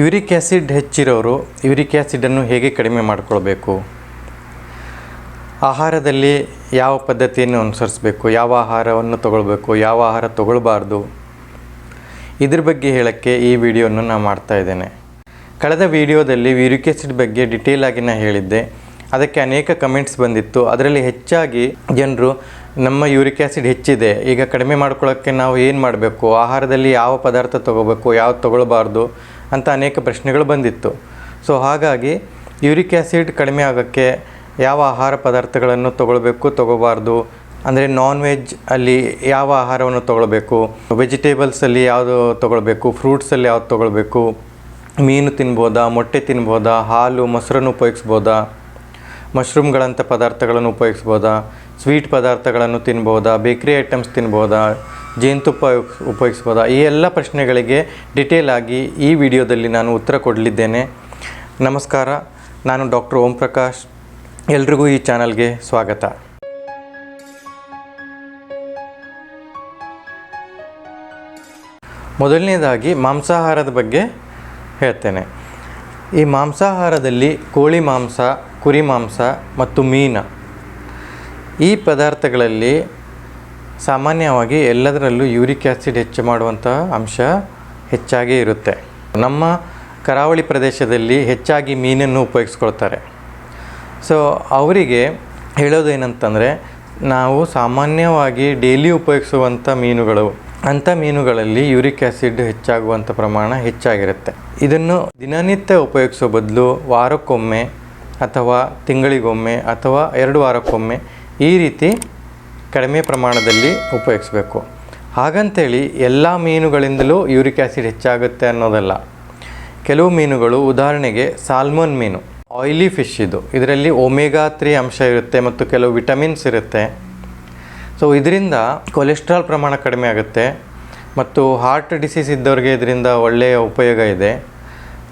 Uric acid ಹೆಚ್ಚಿರೋರು uric ಆ್ಯಸಿಡನ್ನು ಹೇಗೆ ಕಡಿಮೆ ಮಾಡಿಕೊಳ್ಬೇಕು, ಆಹಾರದಲ್ಲಿ ಯಾವ ಪದ್ಧತಿಯನ್ನು ಅನುಸರಿಸಬೇಕು, ಯಾವ ಆಹಾರವನ್ನು ತಗೊಳ್ಬೇಕು, ಯಾವ ಆಹಾರ ತಗೊಳ್ಬಾರ್ದು, ಇದ್ರ ಬಗ್ಗೆ ಹೇಳೋಕ್ಕೆ ಈ ವಿಡಿಯೋನ ನಾನು ಮಾಡ್ತಾಯಿದ್ದೇನೆ. ಕಳೆದ ವಿಡಿಯೋದಲ್ಲಿ ಯೂರಿಕ್ ಆ್ಯಸಿಡ್ ಬಗ್ಗೆ ಡಿಟೇಲಾಗಿ ನಾನು ಹೇಳಿದ್ದೆ. ಅದಕ್ಕೆ ಅನೇಕ ಕಮೆಂಟ್ಸ್ ಬಂದಿತ್ತು. ಅದರಲ್ಲಿ ಹೆಚ್ಚಾಗಿ ಜನರು ನಮ್ಮ ಯೂರಿಕ್ ಆ್ಯಸಿಡ್ ಹೆಚ್ಚಿದೆ, ಈಗ ಕಡಿಮೆ ಮಾಡ್ಕೊಳ್ಳೋಕ್ಕೆ ನಾವು ಏನು ಮಾಡಬೇಕು, ಆಹಾರದಲ್ಲಿ ಯಾವ ಪದಾರ್ಥ ತೊಗೋಬೇಕು, ಯಾವ್ದು ತೊಗೊಳ್ಬಾರ್ದು ಅಂತ ಅನೇಕ ಪ್ರಶ್ನೆಗಳು ಬಂದಿತ್ತು. ಸೊ ಹಾಗಾಗಿ ಯೂರಿಕ್ ಆ್ಯಸಿಡ್ ಕಡಿಮೆ ಆಗೋಕ್ಕೆ ಯಾವ ಆಹಾರ ಪದಾರ್ಥಗಳನ್ನು ತೊಗೊಳ್ಬೇಕು, ತೊಗೋಬಾರ್ದು, ಅಂದರೆ ನಾನ್ ವೆಜ್ ಅಲ್ಲಿ ಯಾವ ಆಹಾರವನ್ನು ತೊಗೊಳ್ಬೇಕು, ವೆಜಿಟೇಬಲ್ಸಲ್ಲಿ ಯಾವುದು ತೊಗೊಳ್ಬೇಕು, ಫ್ರೂಟ್ಸಲ್ಲಿ ಯಾವ್ದು ತೊಗೊಳ್ಬೇಕು, ಮೀನು ತಿನ್ಬೋದಾ, ಮೊಟ್ಟೆ ತಿನ್ಬೋದಾ, ಹಾಲು ಮೊಸರನ್ನು ಉಪಯೋಗಿಸ್ಬೋದಾ, ಮಶ್ರೂಮ್ಗಳಂಥ ಪದಾರ್ಥಗಳನ್ನು ಉಪಯೋಗಿಸ್ಬೋದಾ, ಸ್ವೀಟ್ ಪದಾರ್ಥಗಳನ್ನು ತಿನ್ಬೋದಾ, ಬೇಕ್ರಿ ಐಟಮ್ಸ್ ತಿನ್ಬೋದಾ, ಜೇನುತುಪ್ಪ ಉಪಯೋಗಿಸ್ಬೋದಾ, ಈ ಎಲ್ಲ ಪ್ರಶ್ನೆಗಳಿಗೆ ಡಿಟೇಲ್ ಆಗಿ ಈ ವಿಡಿಯೋದಲ್ಲಿ ನಾನು ಉತ್ತರ ಕೊಡಲಿದ್ದೇನೆ. ನಮಸ್ಕಾರ, ನಾನು ಡಾಕ್ಟರ್ ಓಂ ಪ್ರಕಾಶ್. ಎಲ್ರಿಗೂ ಈ ಚಾನಲ್ಗೆ ಸ್ವಾಗತ. ಮೊದಲನೇದಾಗಿ ಮಾಂಸಾಹಾರದ ಬಗ್ಗೆ ಹೇಳ್ತೇನೆ. ಈ ಮಾಂಸಾಹಾರದಲ್ಲಿ ಕೋಳಿ ಮಾಂಸ, ಕುರಿ ಮಾಂಸ ಮತ್ತು ಮೀನು ಈ ಪದಾರ್ಥಗಳಲ್ಲಿ ಸಾಮಾನ್ಯವಾಗಿ ಎಲ್ಲದರಲ್ಲೂ ಯೂರಿಕ್ ಆ್ಯಸಿಡ್ ಹೆಚ್ಚು ಮಾಡುವಂಥ ಅಂಶ ಹೆಚ್ಚಾಗಿ ಇರುತ್ತೆ. ನಮ್ಮ ಕರಾವಳಿ ಪ್ರದೇಶದಲ್ಲಿ ಹೆಚ್ಚಾಗಿ ಮೀನನ್ನು ಉಪಯೋಗಿಸ್ಕೊಳ್ತಾರೆ. ಸೊ ಅವರಿಗೆ ಹೇಳೋದೇನಂತಂದರೆ, ನಾವು ಸಾಮಾನ್ಯವಾಗಿ ಡೈಲಿ ಉಪಯೋಗಿಸುವಂಥ ಮೀನುಗಳು, ಅಂಥ ಮೀನುಗಳಲ್ಲಿ ಯೂರಿಕ್ ಆ್ಯಸಿಡ್ ಹೆಚ್ಚಾಗುವಂಥ ಪ್ರಮಾಣ ಹೆಚ್ಚಾಗಿರುತ್ತೆ. ಇದನ್ನು ದಿನನಿತ್ಯ ಉಪಯೋಗಿಸೋ ಬದಲು ವಾರಕ್ಕೊಮ್ಮೆ ಅಥವಾ ತಿಂಗಳಿಗೊಮ್ಮೆ ಅಥವಾ 2 ವಾರಕ್ಕೊಮ್ಮೆ ಈ ರೀತಿ ಕಡಿಮೆ ಪ್ರಮಾಣದಲ್ಲಿ ಉಪಯೋಗಿಸಬೇಕು. ಹಾಗಂತೇಳಿ ಎಲ್ಲ ಮೀನುಗಳಿಂದಲೂ ಯೂರಿಕ್ ಆ್ಯಸಿಡ್ ಹೆಚ್ಚಾಗುತ್ತೆ ಅನ್ನೋದಲ್ಲ. ಕೆಲವು ಮೀನುಗಳು, ಉದಾಹರಣೆಗೆ ಸಾಲ್ಮನ್ ಮೀನು, ಆಯಿಲಿ ಫಿಶ್, ಇದರಲ್ಲಿ ಒಮೆಗಾ 3 ಅಂಶ ಇರುತ್ತೆ ಮತ್ತು ಕೆಲವು ವಿಟಮಿನ್ಸ್ ಇರುತ್ತೆ. ಸೊ ಇದರಿಂದ ಕೊಲೆಸ್ಟ್ರಾಲ್ ಪ್ರಮಾಣ ಕಡಿಮೆ ಆಗುತ್ತೆ ಮತ್ತು ಹಾರ್ಟ್ ಡಿಸೀಸ್ ಇದ್ದವ್ರಿಗೆ ಇದರಿಂದ ಒಳ್ಳೆಯ ಉಪಯೋಗ ಇದೆ.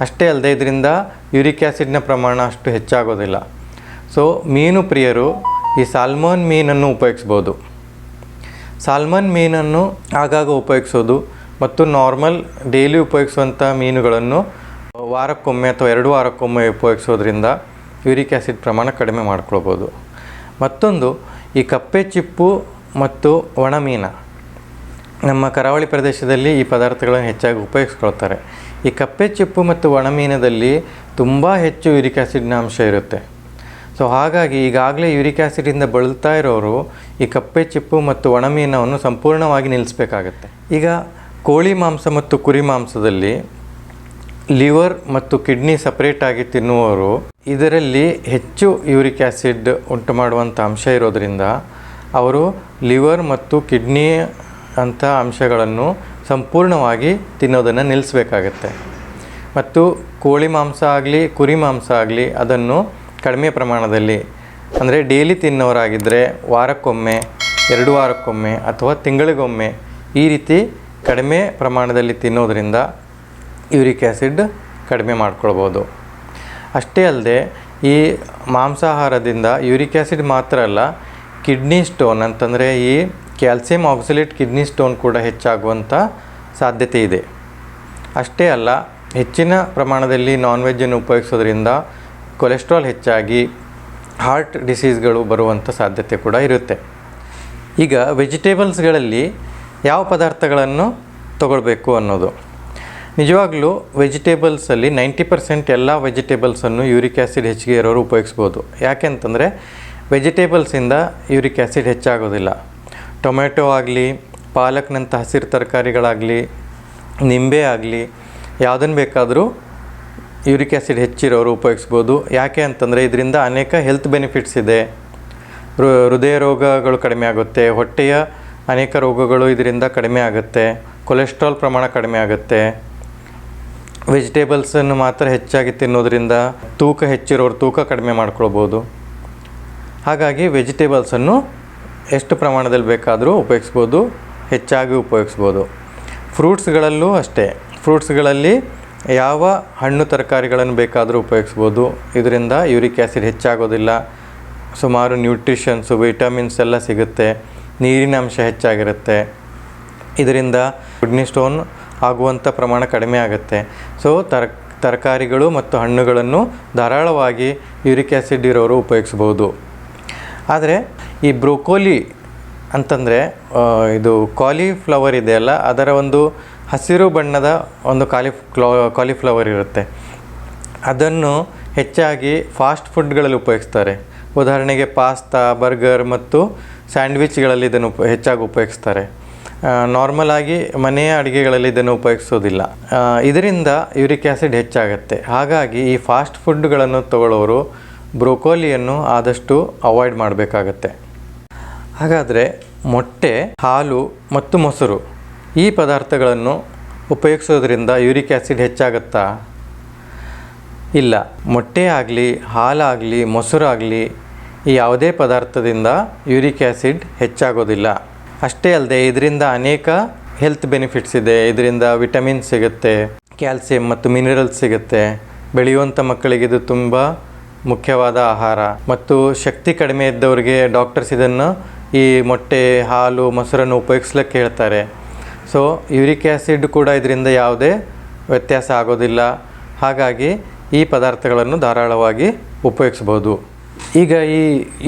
ಅಷ್ಟೇ ಅಲ್ಲದೆ ಇದರಿಂದ ಯೂರಿಕ್ ಆ್ಯಸಿಡ್ನ ಪ್ರಮಾಣ ಅಷ್ಟು ಹೆಚ್ಚಾಗೋದಿಲ್ಲ. ಸೊ ಮೀನು ಪ್ರಿಯರು ಈ ಸಾಲ್ಮನ್ ಮೀನನ್ನು ಉಪಯೋಗಿಸ್ಬೋದು. ಸಾಲ್ಮನ್ ಮೀನನ್ನು ಆಗಾಗ ಉಪಯೋಗಿಸೋದು ಮತ್ತು ನಾರ್ಮಲ್ ಡೈಲಿ ಉಪಯೋಗಿಸುವಂಥ ಮೀನುಗಳನ್ನು ವಾರಕ್ಕೊಮ್ಮೆ ಅಥವಾ 2 ವಾರಕ್ಕೊಮ್ಮೆ ಉಪಯೋಗಿಸೋದ್ರಿಂದ ಯೂರಿಕ್ ಆ್ಯಸಿಡ್ ಪ್ರಮಾಣ ಕಡಿಮೆ ಮಾಡ್ಕೊಳ್ಬೋದು. ಮತ್ತೊಂದು, ಈ ಕಪ್ಪೆ ಚಿಪ್ಪು ಮತ್ತು ಒಣಮೀನು, ನಮ್ಮ ಕರಾವಳಿ ಪ್ರದೇಶದಲ್ಲಿ ಈ ಪದಾರ್ಥಗಳನ್ನು ಹೆಚ್ಚಾಗಿ ಉಪಯೋಗಿಸ್ಕೊಳ್ತಾರೆ. ಈ ಕಪ್ಪೆ ಚಿಪ್ಪು ಮತ್ತು ಒಣಮೀನದಲ್ಲಿ ತುಂಬ ಹೆಚ್ಚು ಯೂರಿಕ್ ಆ್ಯಸಿಡ್ನ ಅಂಶ ಇರುತ್ತೆ. ಸೊ ಹಾಗಾಗಿ ಈಗಾಗಲೇ ಯೂರಿಕ್ ಆ್ಯಸಿಡಿಂದ ಬಳಲ್ತಾ ಇರೋರು ಈ ಕಪ್ಪೆ ಚಿಪ್ಪು ಮತ್ತು ಒಣಮೀನವನ್ನು ಸಂಪೂರ್ಣವಾಗಿ ನಿಲ್ಲಿಸಬೇಕಾಗತ್ತೆ. ಈಗ ಕೋಳಿ ಮಾಂಸ ಮತ್ತು ಕುರಿ ಮಾಂಸದಲ್ಲಿ ಲಿವರ್ ಮತ್ತು ಕಿಡ್ನಿ ಸಪ್ರೇಟಾಗಿ ತಿನ್ನುವವರು ಇದರಲ್ಲಿ ಹೆಚ್ಚು ಯೂರಿಕ್ ಆ್ಯಸಿಡ್ ಉಂಟು ಮಾಡುವಂಥ ಅಂಶ ಇರೋದರಿಂದ ಅವರು ಲಿವರ್ ಮತ್ತು ಕಿಡ್ನಿ ಅಂಥ ಅಂಶಗಳನ್ನು ಸಂಪೂರ್ಣವಾಗಿ ತಿನ್ನೋದನ್ನು ನಿಲ್ಲಿಸಬೇಕಾಗತ್ತೆ. ಮತ್ತು ಕೋಳಿ ಮಾಂಸ ಆಗಲಿ ಕುರಿ ಮಾಂಸ ಆಗಲಿ ಅದನ್ನು ಕಡಿಮೆ ಪ್ರಮಾಣದಲ್ಲಿ, ಅಂದರೆ ಡೈಲಿ ತಿನ್ನೋರಾಗಿದ್ದರೆ ವಾರಕ್ಕೊಮ್ಮೆ, 2 ವಾರಕ್ಕೊಮ್ಮೆ ಅಥವಾ ತಿಂಗಳಿಗೊಮ್ಮೆ ಈ ರೀತಿ ಕಡಿಮೆ ಪ್ರಮಾಣದಲ್ಲಿ ತಿನ್ನೋದರಿಂದ ಯೂರಿಕ್ ಆ್ಯಸಿಡ್ ಕಡಿಮೆ ಮಾಡ್ಕೊಳ್ಬೋದು. ಅಷ್ಟೇ ಅಲ್ಲದೆ ಈ ಮಾಂಸಾಹಾರದಿಂದ ಯೂರಿಕ್ ಆ್ಯಸಿಡ್ ಮಾತ್ರ ಅಲ್ಲ, ಕಿಡ್ನಿ ಸ್ಟೋನ್ ಅಂತಂದರೆ ಈ ಕ್ಯಾಲ್ಸಿಯಂ ಆಕ್ಸಲೇಟ್ ಕಿಡ್ನಿ ಸ್ಟೋನ್ ಕೂಡ ಹೆಚ್ಚಾಗುವಂಥ ಸಾಧ್ಯತೆ ಇದೆ. ಅಷ್ಟೇ ಅಲ್ಲ, ಹೆಚ್ಚಿನ ಪ್ರಮಾಣದಲ್ಲಿ ನಾನ್ ವೆಜ್ಜನ್ನು ಉಪಯೋಗಿಸೋದ್ರಿಂದ ಕೊಲೆಸ್ಟ್ರಾಲ್ ಹೆಚ್ಚಾಗಿ ಹಾರ್ಟ್ ಡಿಸೀಸ್ಗಳು ಬರುವಂಥ ಸಾಧ್ಯತೆ ಕೂಡ ಇರುತ್ತೆ. ಈಗ ವೆಜಿಟೇಬಲ್ಸ್ಗಳಲ್ಲಿ ಯಾವ ಪದಾರ್ಥಗಳನ್ನು ತಗೊಳ್ಬೇಕು ಅನ್ನೋದು. ನಿಜವಾಗ್ಲೂ ವೆಜಿಟೇಬಲ್ಸಲ್ಲಿ 90% ಎಲ್ಲ ವೆಜಿಟೇಬಲ್ಸನ್ನು ಯೂರಿಕ್ ಆ್ಯಸಿಡ್ ಹೆಚ್ಚಿಗೆ ಇರೋರು ಉಪಯೋಗಿಸ್ಬೋದು. ಯಾಕೆಂತಂದರೆ ವೆಜಿಟೇಬಲ್ಸಿಂದ ಯೂರಿಕ್ ಆ್ಯಸಿಡ್ ಹೆಚ್ಚಾಗೋದಿಲ್ಲ. ಟೊಮೆಟೊ ಆಗಲಿ, ಪಾಲಕ್ನಂಥ ಹಸಿರು ತರಕಾರಿಗಳಾಗಲಿ, ನಿಂಬೆ ಆಗಲಿ, ಯಾವುದನ್ನು ಬೇಕಾದರೂ ಯೂರಿಕ್ ಆ್ಯಸಿಡ್ ಹೆಚ್ಚಿರೋರು ಉಪಯೋಗಿಸ್ಬೋದು. ಯಾಕೆ ಅಂತಂದರೆ ಇದರಿಂದ ಅನೇಕ ಹೆಲ್ತ್ ಬೆನಿಫಿಟ್ಸ್ ಇದೆ. ಹೃದಯ ರೋಗಗಳು ಕಡಿಮೆ ಆಗುತ್ತೆ, ಹೊಟ್ಟೆಯ ಅನೇಕ ರೋಗಗಳು ಇದರಿಂದ ಕಡಿಮೆ ಆಗುತ್ತೆ, ಕೊಲೆಸ್ಟ್ರಾಲ್ ಪ್ರಮಾಣ ಕಡಿಮೆ ಆಗುತ್ತೆ. ವೆಜಿಟೇಬಲ್ಸನ್ನು ಮಾತ್ರ ಹೆಚ್ಚಾಗಿ ತಿನ್ನೋದ್ರಿಂದ ತೂಕ ಹೆಚ್ಚಿರೋರು ತೂಕ ಕಡಿಮೆ ಮಾಡ್ಕೊಳ್ಬೋದು. ಹಾಗಾಗಿ ವೆಜಿಟೇಬಲ್ಸನ್ನು ಎಷ್ಟು ಪ್ರಮಾಣದಲ್ಲಿ ಬೇಕಾದರೂ ಉಪಯೋಗಿಸ್ಬೋದು, ಹೆಚ್ಚಾಗಿ ಉಪಯೋಗಿಸ್ಬೋದು. ಫ್ರೂಟ್ಸ್ಗಳಲ್ಲೂ ಅಷ್ಟೇ, ಫ್ರೂಟ್ಸ್ಗಳಲ್ಲಿ ಯಾವ ಹಣ್ಣು ತರಕಾರಿಗಳನ್ನು ಬೇಕಾದರೂ ಉಪಯೋಗಿಸ್ಬೋದು. ಇದರಿಂದ ಯೂರಿಕ್ ಆ್ಯಸಿಡ್ ಹೆಚ್ಚಾಗೋದಿಲ್ಲ. ಸುಮಾರು ನ್ಯೂಟ್ರಿಷನ್ಸು, ವಿಟಮಿನ್ಸ್ ಎಲ್ಲ ಸಿಗುತ್ತೆ, ನೀರಿನ ಅಂಶ ಹೆಚ್ಚಾಗಿರುತ್ತೆ. ಇದರಿಂದ ಕಿಡ್ನಿ ಸ್ಟೋನ್ ಆಗುವಂಥ ಪ್ರಮಾಣ ಕಡಿಮೆ ಆಗುತ್ತೆ. ಸೊ ತರಕಾರಿಗಳು ಮತ್ತು ಹಣ್ಣುಗಳನ್ನು ಧಾರಾಳವಾಗಿ ಯೂರಿಕ್ ಆ್ಯಸಿಡ್ ಇರೋರು ಉಪಯೋಗಿಸ್ಬೋದು. ಆದರೆ ಈ ಬ್ರೋಕೋಲಿ ಅಂತಂದರೆ ಇದು ಕಾಲಿಫ್ಲವರ್ ಇದೆಯಲ್ಲ, ಅದರ ಒಂದು ಹಸಿರು ಬಣ್ಣದ ಒಂದು ಕಾಲಿಫ್ಲವರ್ ಇರುತ್ತೆ. ಅದನ್ನು ಹೆಚ್ಚಾಗಿ ಫಾಸ್ಟ್ ಫುಡ್ಗಳಲ್ಲಿ ಉಪಯೋಗಿಸ್ತಾರೆ. ಉದಾಹರಣೆಗೆ ಪಾಸ್ತಾ, ಬರ್ಗರ್ ಮತ್ತು ಸ್ಯಾಂಡ್ವಿಚ್ಗಳಲ್ಲಿ ಇದನ್ನು ಹೆಚ್ಚಾಗಿ ಉಪಯೋಗಿಸ್ತಾರೆ. ನಾರ್ಮಲ್ ಆಗಿ ಮನೆಯ ಅಡುಗೆಗಳಲ್ಲಿ ಇದನ್ನು ಉಪಯೋಗಿಸೋದಿಲ್ಲ. ಇದರಿಂದ ಯೂರಿಕ್ ಆ್ಯಸಿಡ್ ಹೆಚ್ಚಾಗುತ್ತೆ. ಹಾಗಾಗಿ ಈ ಫಾಸ್ಟ್ ಫುಡ್ಗಳನ್ನು ತಗೊಳ್ಳೋರು ಬ್ರೋಕೋಲಿಯನ್ನು ಆದಷ್ಟು ಅವಾಯ್ಡ್ ಮಾಡಬೇಕಾಗತ್ತೆ. ಹಾಗಾದರೆ ಮೊಟ್ಟೆ, ಹಾಲು ಮತ್ತು ಮೊಸರು ಈ ಪದಾರ್ಥಗಳನ್ನು ಉಪಯೋಗಿಸೋದ್ರಿಂದ ಯೂರಿಕ್ ಆ್ಯಸಿಡ್ ಹೆಚ್ಚಾಗುತ್ತಾ? ಇಲ್ಲ. ಮೊಟ್ಟೆ ಆಗಲಿ, ಹಾಲಾಗಲಿ, ಮೊಸರಾಗಲಿ ಈ ಯಾವುದೇ ಪದಾರ್ಥದಿಂದ ಯೂರಿಕ್ ಆ್ಯಸಿಡ್ ಹೆಚ್ಚಾಗೋದಿಲ್ಲ. ಅಷ್ಟೇ ಅಲ್ಲದೆ ಇದರಿಂದ ಅನೇಕ ಹೆಲ್ತ್ ಬೆನಿಫಿಟ್ಸ್ ಇದೆ. ಇದರಿಂದ ವಿಟಮಿನ್ ಸಿಗುತ್ತೆ, ಕ್ಯಾಲ್ಸಿಯಂ ಮತ್ತು ಮಿನರಲ್ಸ್ ಸಿಗುತ್ತೆ. ಬೆಳೆಯುವಂಥ ಮಕ್ಕಳಿಗೆ ಇದು ತುಂಬ ಮುಖ್ಯವಾದ ಆಹಾರ. ಮತ್ತು ಶಕ್ತಿ ಕಡಿಮೆ ಇದ್ದವರಿಗೆ ಡಾಕ್ಟರ್ಸ್ ಇದನ್ನು ಈ ಮೊಟ್ಟೆ, ಹಾಲು, ಮೊಸರನ್ನು ಉಪಯೋಗಿಸ್ಲಿಕ್ಕೆ ಹೇಳ್ತಾರೆ. ಸೊ ಯೂರಿಕ್ ಆ್ಯಸಿಡ್ ಕೂಡ ಇದರಿಂದ ಯಾವುದೇ ವ್ಯತ್ಯಾಸ ಆಗೋದಿಲ್ಲ. ಹಾಗಾಗಿ ಈ ಪದಾರ್ಥಗಳನ್ನು ಧಾರಾಳವಾಗಿ ಉಪಯೋಗಿಸ್ಬೋದು. ಈಗ ಈ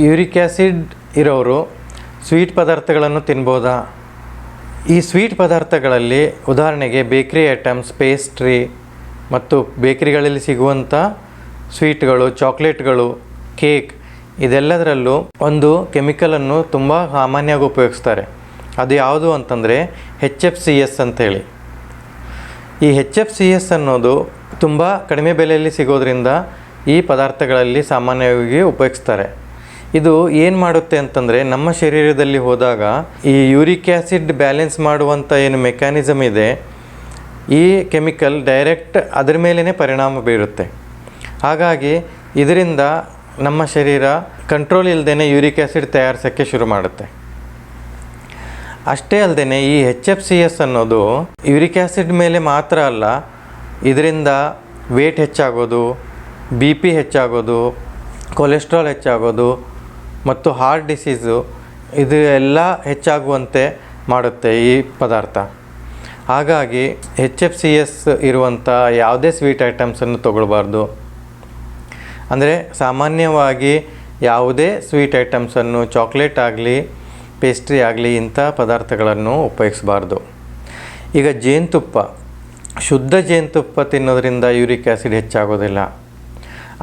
ಯೂರಿಕ್ ಆ್ಯಸಿಡ್ ಇರೋರು ಸ್ವೀಟ್ ಪದಾರ್ಥಗಳನ್ನು ತಿನ್ಬೋದಾ? ಈ ಸ್ವೀಟ್ ಪದಾರ್ಥಗಳಲ್ಲಿ ಉದಾಹರಣೆಗೆ ಬೇಕ್ರಿ ಐಟಮ್ಸ್, ಪೇಸ್ಟ್ರಿ ಮತ್ತು ಬೇಕ್ರಿಗಳಲ್ಲಿ ಸಿಗುವಂಥ ಸ್ವೀಟ್ಗಳು, ಚಾಕ್ಲೇಟ್ಗಳು, ಕೇಕ್ ಇದೆಲ್ಲದರಲ್ಲೂ ಒಂದು ಕೆಮಿಕಲನ್ನು ತುಂಬ ಸಾಮಾನ್ಯವಾಗಿ ಉಪಯೋಗಿಸ್ತಾರೆ. ಅದು ಯಾವುದು ಅಂತಂದರೆ HFCS ಅಂತೇಳಿ. ಈ HFCS ಅನ್ನೋದು ತುಂಬ ಕಡಿಮೆ ಬೆಲೆಯಲ್ಲಿ ಸಿಗೋದ್ರಿಂದ ಈ ಪದಾರ್ಥಗಳಲ್ಲಿ ಸಾಮಾನ್ಯವಾಗಿ ಉಪಯೋಗಿಸ್ತಾರೆ. ಇದು ಏನು ಮಾಡುತ್ತೆ ಅಂತಂದರೆ ನಮ್ಮ ಶರೀರದಲ್ಲಿ ಹೋದಾಗ ಈ ಯೂರಿಕ್ ಆ್ಯಸಿಡ್ ಬ್ಯಾಲೆನ್ಸ್ ಮಾಡುವಂಥ ಏನು ಮೆಕ್ಯಾನಿಸಮ್ ಇದೆ, ಈ ಕೆಮಿಕಲ್ ಡೈರೆಕ್ಟ್ ಅದರ ಮೇಲೇ ಪರಿಣಾಮ ಬೀರುತ್ತೆ. ಹಾಗಾಗಿ ಇದರಿಂದ ನಮ್ಮ ಶರೀರ ಕಂಟ್ರೋಲ್ ಇಲ್ಲದೇ ಯೂರಿಕ್ ಆ್ಯಸಿಡ್ ತಯಾರಿಸೋಕ್ಕೆ ಶುರು ಮಾಡುತ್ತೆ. ಅಷ್ಟೇ ಅಲ್ಲದೆ ಈ HFCS ಅನ್ನೋದು ಯೂರಿಕ್ ಆ್ಯಸಿಡ್ ಮೇಲೆ ಮಾತ್ರ ಅಲ್ಲ, ಇದರಿಂದ ವೇಟ್ ಹೆಚ್ಚಾಗೋದು, BP ಹೆಚ್ಚಾಗೋದು, ಕೊಲೆಸ್ಟ್ರಾಲ್ ಹೆಚ್ಚಾಗೋದು ಮತ್ತು ಹಾರ್ಟ್ ಡಿಸೀಸು ಇದು ಎಲ್ಲ ಹೆಚ್ಚಾಗುವಂತೆ ಮಾಡುತ್ತೆ ಈ ಪದಾರ್ಥ. ಹಾಗಾಗಿ HFCS ಇರುವಂಥ ಯಾವುದೇ ಸ್ವೀಟ್ ಐಟಮ್ಸನ್ನು ತಗೊಳ್ಬಾರ್ದು. ಅಂದರೆ ಸಾಮಾನ್ಯವಾಗಿ ಯಾವುದೇ ಸ್ವೀಟ್ ಐಟಮ್ಸನ್ನು, ಚಾಕ್ಲೇಟ್ ಆಗಲಿ, ಪೇಸ್ಟ್ರಿ ಆಗಲಿ ಇಂಥ ಪದಾರ್ಥಗಳನ್ನು ಉಪಯೋಗಿಸಬಾರ್ದು. ಈಗ ಜೇನುತುಪ್ಪ, ಶುದ್ಧ ಜೇನುತುಪ್ಪ ತಿನ್ನೋದ್ರಿಂದ ಯೂರಿಕ್ ಆ್ಯಸಿಡ್ ಹೆಚ್ಚಾಗೋದಿಲ್ಲ.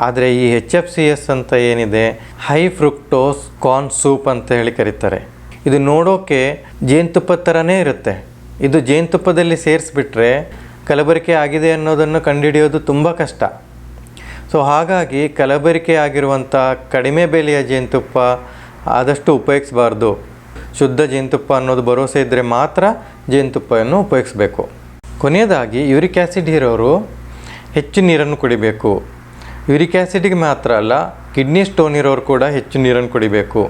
ಆದರೆ ಈ HFCS ಅಂತ ಏನಿದೆ, ಹೈ ಫ್ರುಕ್ಟೋಸ್ ಕಾರ್ನ್ ಸೂಪ್ ಅಂತ ಹೇಳಿ ಕರೀತಾರೆ. ಇದು ನೋಡೋಕ್ಕೆ ಜೇನುತುಪ್ಪದ ಥರನೇ ಇರುತ್ತೆ. ಇದು ಜೇನುತುಪ್ಪದಲ್ಲಿ ಸೇರಿಸ್ಬಿಟ್ರೆ ಕಲಬೆರಕೆ ಆಗಿದೆ ಅನ್ನೋದನ್ನು ಕಂಡುಹಿಡಿಯೋದು ತುಂಬ ಕಷ್ಟ. ಸೊ ಹಾಗಾಗಿ ಕಲಬೆರಕೆ ಆಗಿರುವಂಥ ಕಡಿಮೆ ಬೆಲೆಯ ಜೇನುತುಪ್ಪ ಆದಷ್ಟು ಉಪಯೋಗಿಸಬಾರ್ದು. ಶುದ್ಧ ಜೇನುತುಪ್ಪ ಅನ್ನೋದು ಭರವಸೆ ಇದ್ದರೆ ಮಾತ್ರ ಜೇನುತುಪ್ಪವನ್ನು ಉಪಯೋಗಿಸಬೇಕು. ಕೊನೆಯದಾಗಿ ಯೂರಿಕ್ ಆ್ಯಸಿಡ್ ಇರೋರು ಹೆಚ್ಚು ನೀರನ್ನು ಕುಡಿಬೇಕು. ಯೂರಿಕ್ ಆ್ಯಸಿಡ್ಗೆ ಮಾತ್ರ ಅಲ್ಲ, ಕಿಡ್ನಿ ಸ್ಟೋನ್ ಇರೋರು ಕೂಡ ಹೆಚ್ಚು ನೀರನ್ನು ಕುಡಿಬೇಕು.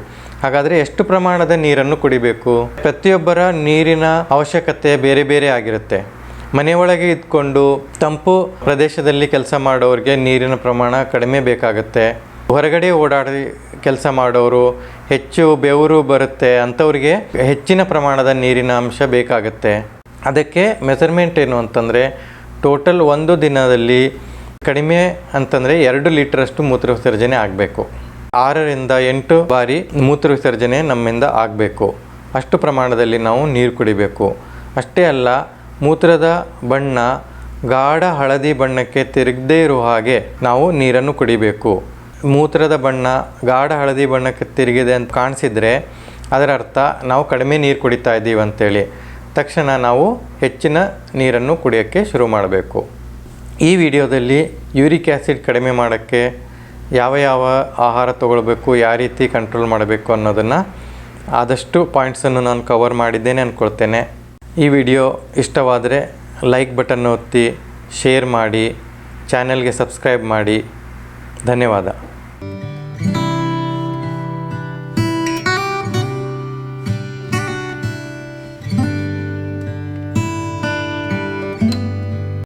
ಹಾಗಾದರೆ ಎಷ್ಟು ಪ್ರಮಾಣದ ನೀರನ್ನು ಕುಡಿಬೇಕು? ಪ್ರತಿಯೊಬ್ಬರ ನೀರಿನ ಅವಶ್ಯಕತೆ ಬೇರೆ ಬೇರೆ ಆಗಿರುತ್ತೆ. ಮನೆಯೊಳಗೆ ಇದ್ಕೊಂಡು ತಂಪು ಪ್ರದೇಶದಲ್ಲಿ ಕೆಲಸ ಮಾಡೋರಿಗೆ ನೀರಿನ ಪ್ರಮಾಣ ಕಡಿಮೆ ಬೇಕಾಗುತ್ತೆ. ಹೊರಗಡೆ ಓಡಾಡಿ ಕೆಲಸ ಮಾಡೋರು, ಹೆಚ್ಚು ಬೆವರು ಬರುತ್ತೆ ಅಂಥವ್ರಿಗೆ ಹೆಚ್ಚಿನ ಪ್ರಮಾಣದ ನೀರಿನ ಅಂಶ ಬೇಕಾಗುತ್ತೆ. ಅದಕ್ಕೆ ಮೆಜರ್ಮೆಂಟ್ ಏನು ಅಂತಂದರೆ, ಟೋಟಲ್ ಒಂದು ದಿನದಲ್ಲಿ ಕಡಿಮೆ ಅಂತಂದರೆ 2 ಲೀಟ್ರಷ್ಟು ಮೂತ್ರ ವಿಸರ್ಜನೆ ಆಗಬೇಕು. 6 ರಿಂದ 8 ಬಾರಿ ಮೂತ್ರ ವಿಸರ್ಜನೆ ನಮ್ಮಿಂದ ಆಗಬೇಕು. ಅಷ್ಟು ಪ್ರಮಾಣದಲ್ಲಿ ನಾವು ನೀರು ಕುಡಿಬೇಕು. ಅಷ್ಟೇ ಅಲ್ಲ, ಮೂತ್ರದ ಬಣ್ಣ ಗಾಢ ಹಳದಿ ಬಣ್ಣಕ್ಕೆ ತಿರುಗದೇ ಇರೋ ಹಾಗೆ ನಾವು ನೀರನ್ನು ಕುಡಿಬೇಕು. ಮೂತ್ರದ ಬಣ್ಣ ಗಾಢ ಹಳದಿ ಬಣ್ಣಕ್ಕೆ ತಿರುಗಿದೆ ಅಂತ ಕಾಣಿಸಿದರೆ ಅದರ ಅರ್ಥ ನಾವು ಕಡಿಮೆ ನೀರು ಕುಡಿತಾ ಇದ್ದೀವಿ ಅಂತೇಳಿ. ತಕ್ಷಣ ನಾವು ಹೆಚ್ಚಿನ ನೀರನ್ನು ಕುಡಿಯೋಕ್ಕೆ ಶುರು ಮಾಡಬೇಕು. ಈ ವಿಡಿಯೋದಲ್ಲಿ ಯೂರಿಕ್ ಆ್ಯಸಿಡ್ ಕಡಿಮೆ ಮಾಡೋಕ್ಕೆ ಯಾವ ಆಹಾರ ತಗೊಳ್ಬೇಕು, ಯಾವ ರೀತಿ ಕಂಟ್ರೋಲ್ ಮಾಡಬೇಕು ಅನ್ನೋದನ್ನು ಆದಷ್ಟು ಪಾಯಿಂಟ್ಸನ್ನು ನಾನು ಕವರ್ ಮಾಡಿದ್ದೇನೆ ಅಂದ್ಕೊಳ್ತೇನೆ. ಈ ವಿಡಿಯೋ ಇಷ್ಟವಾದರೆ ಲೈಕ್ ಬಟನ್ ಒತ್ತಿ, ಶೇರ್ ಮಾಡಿ, ಚಾನೆಲ್ಗೆ ಸಬ್ಸ್ಕ್ರೈಬ್ ಮಾಡಿ. ಧನ್ಯವಾದ.